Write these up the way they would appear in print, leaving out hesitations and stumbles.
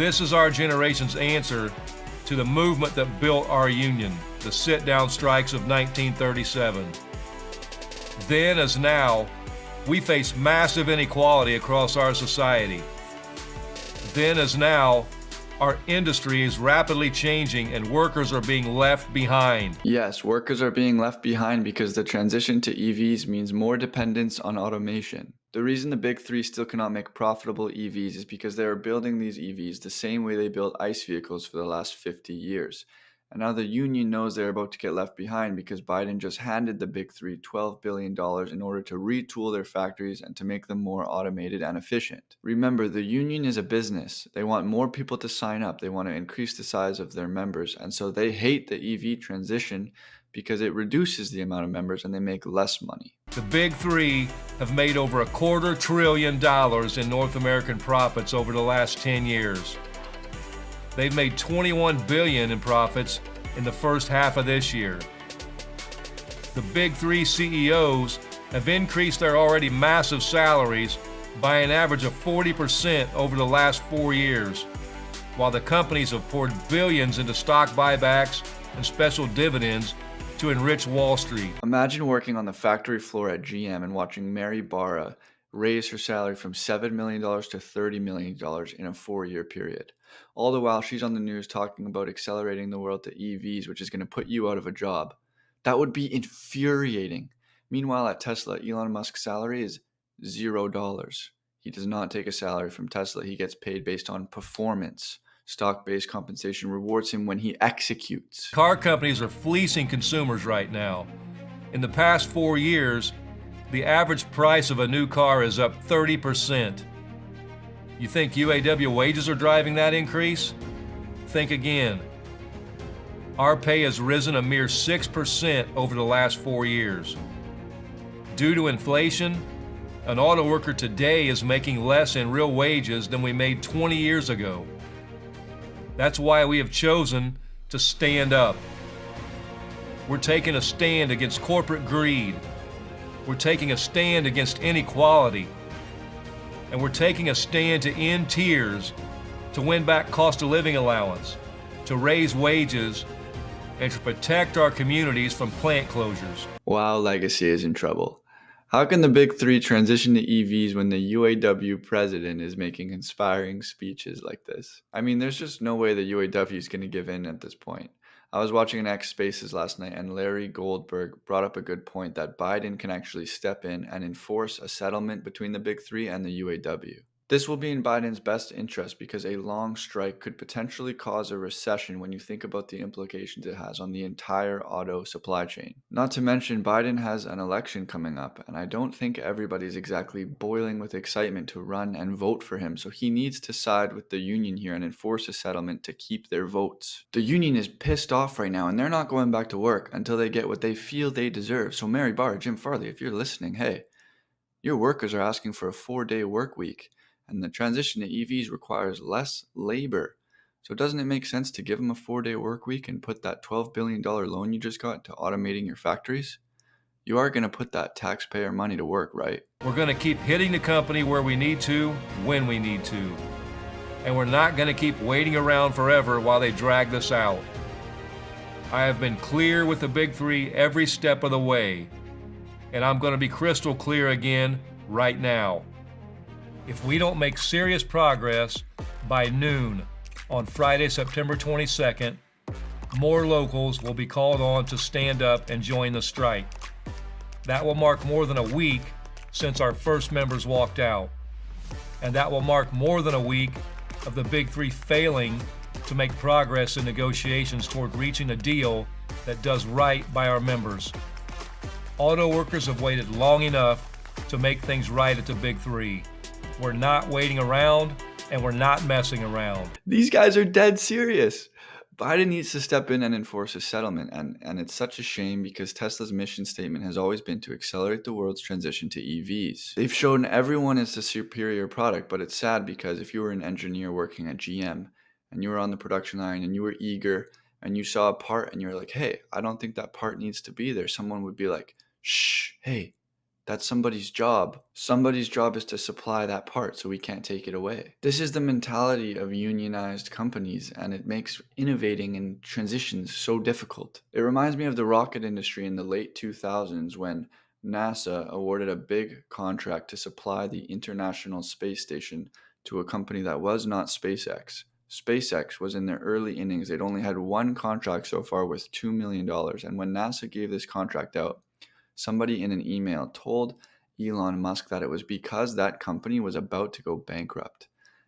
This is our generation's answer to the movement that built our union, the sit-down strikes of 1937. Then as now, we face massive inequality across our society. Then as now, our industry is rapidly changing and workers are being left behind. Yes, workers are being left behind because the transition to EVs means more dependence on automation. The reason the big three still cannot make profitable EVs is because they are building these EVs the same way they built ICE vehicles for the last 50 years. And now the union knows they're about to get left behind because Biden just handed the big three $12 billion in order to retool their factories and to make them more automated and efficient. Remember, the union is a business. They want more people to sign up. They want to increase the size of their members. And so they hate the EV transition because it reduces the amount of members and they make less money. The big three have made over $250 billion in North American profits over the last 10 years. They've made $21 billion in profits in the first half of this year. The big three CEOs have increased their already massive salaries by an average of 40% over the last 4 years, while the companies have poured billions into stock buybacks and special dividends to enrich Wall Street. Imagine working on the factory floor at GM and watching Mary Barra raise her salary from $7 million to $30 million in a 4-year period. All the while she's on the news talking about accelerating the world to EVs, which is going to put you out of a job. That would be infuriating. Meanwhile, at Tesla, Elon Musk's salary is $0. He does not take a salary from Tesla. He gets paid based on performance. Stock-based compensation rewards him when he executes. Car companies are fleecing consumers right now. In the past 4 years, the average price of a new car is up 30%. You think UAW wages are driving that increase? Think again. Our pay has risen a mere 6% over the last 4 years. Due to inflation, an auto worker today is making less in real wages than we made 20 years ago. That's why we have chosen to stand up. We're taking a stand against corporate greed. We're taking a stand against inequality. And we're taking a stand to end tears, to win back cost of living allowance, to raise wages, and to protect our communities from plant closures. Wow, legacy is in trouble. How can the big three transition to EVs when the UAW president is making inspiring speeches like this? I mean, there's just no way the UAW is going to give in at this point. I was watching an X Spaces last night and Larry Goldberg brought up a good point that Biden can actually step in and enforce a settlement between the big three and the UAW. This will be in Biden's best interest because a long strike could potentially cause a recession when you think about the implications it has on the entire auto supply chain. Not to mention, Biden has an election coming up, and I don't think everybody's exactly boiling with excitement to run and vote for him, so he needs to side with the union here and enforce a settlement to keep their votes. The union is pissed off right now, and they're not going back to work until they get what they feel they deserve. So Mary Barr, Jim Farley, if you're listening, hey, your workers are asking for a 4-day work week. And the transition to EVs requires less labor. So doesn't it make sense to give them a 4-day work week and put that $12 billion loan you just got to automating your factories? You are going to put that taxpayer money to work, right? We're going to keep hitting the company where we need to, when we need to. And we're not going to keep waiting around forever while they drag this out. I have been clear with the big three every step of the way. And I'm going to be crystal clear again right now. If we don't make serious progress by noon on Friday, September 22nd, more locals will be called on to stand up and join the strike. That will mark more than a week since our first members walked out. And that will mark more than a week of the big three failing to make progress in negotiations toward reaching a deal that does right by our members. Auto workers have waited long enough to make things right at the big three. We're not waiting around, and we're not messing around. These guys are dead serious. Biden needs to step in and enforce a settlement, and it's such a shame because Tesla's mission statement has always been to accelerate the world's transition to EVs. They've shown everyone it's a superior product, but it's sad because if you were an engineer working at GM and you were on the production line and you were eager and you saw a part and you're like, hey, I don't think that part needs to be there, someone would be like, shh, hey, That's somebody's job. Somebody's job is to supply that part, so we can't take it away. This is the mentality of unionized companies, and it makes innovating and transitions so difficult. It reminds me of the rocket industry in the late 2000s when NASA awarded a big contract to supply the International Space Station to a company that was not SpaceX. SpaceX was in their early innings. They'd only had one contract so far with $2 million. And when NASA gave this contract out, somebody in an email told Elon Musk that it was because that company was about to go bankrupt.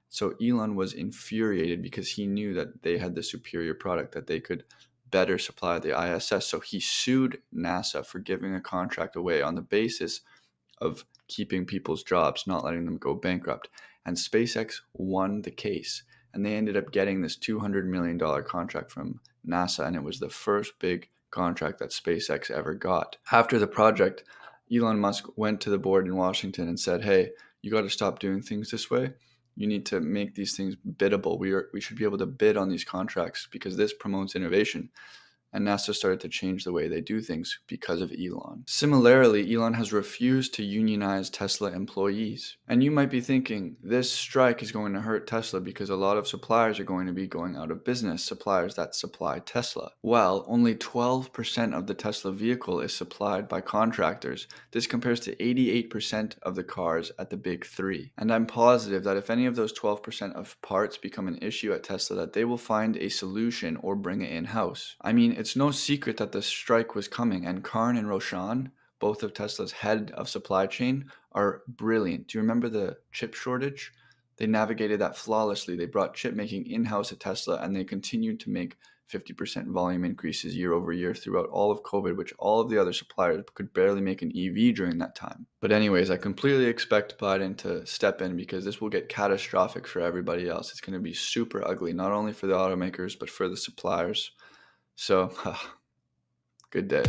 So Elon was infuriated because he knew that they had the superior product, that they could better supply the ISS. So he sued NASA for giving a contract away on the basis of keeping people's jobs, not letting them go bankrupt. And SpaceX won the case. And they ended up getting this $200 million contract from NASA. And it was the first big contract that SpaceX ever got. After the project, Elon Musk went to the board in Washington and said, hey, you got to stop doing things this way. You need to make these things biddable. We should be able to bid on these contracts because this promotes innovation. And NASA started to change the way they do things because of Elon. Similarly, Elon has refused to unionize Tesla employees. And you might be thinking, this strike is going to hurt Tesla because a lot of suppliers are going to be going out of business, suppliers that supply Tesla. Well, only 12% of the Tesla vehicle is supplied by contractors. This compares to 88% of the cars at the big three. And I'm positive that if any of those 12% of parts become an issue at Tesla, that they will find a solution or bring it in-house. I mean, it's no secret that the strike was coming, and Karn and Roshan, both of Tesla's head of supply chain, are brilliant. Do you remember the chip shortage? They navigated that flawlessly. They brought chip making in-house at Tesla, and they continued to make 50% volume increases year over year throughout all of COVID, which all of the other suppliers could barely make an EV during that time. But anyways, I completely expect Biden to step in because this will get catastrophic for everybody else. It's going to be super ugly, not only for the automakers, but for the suppliers. So, good day.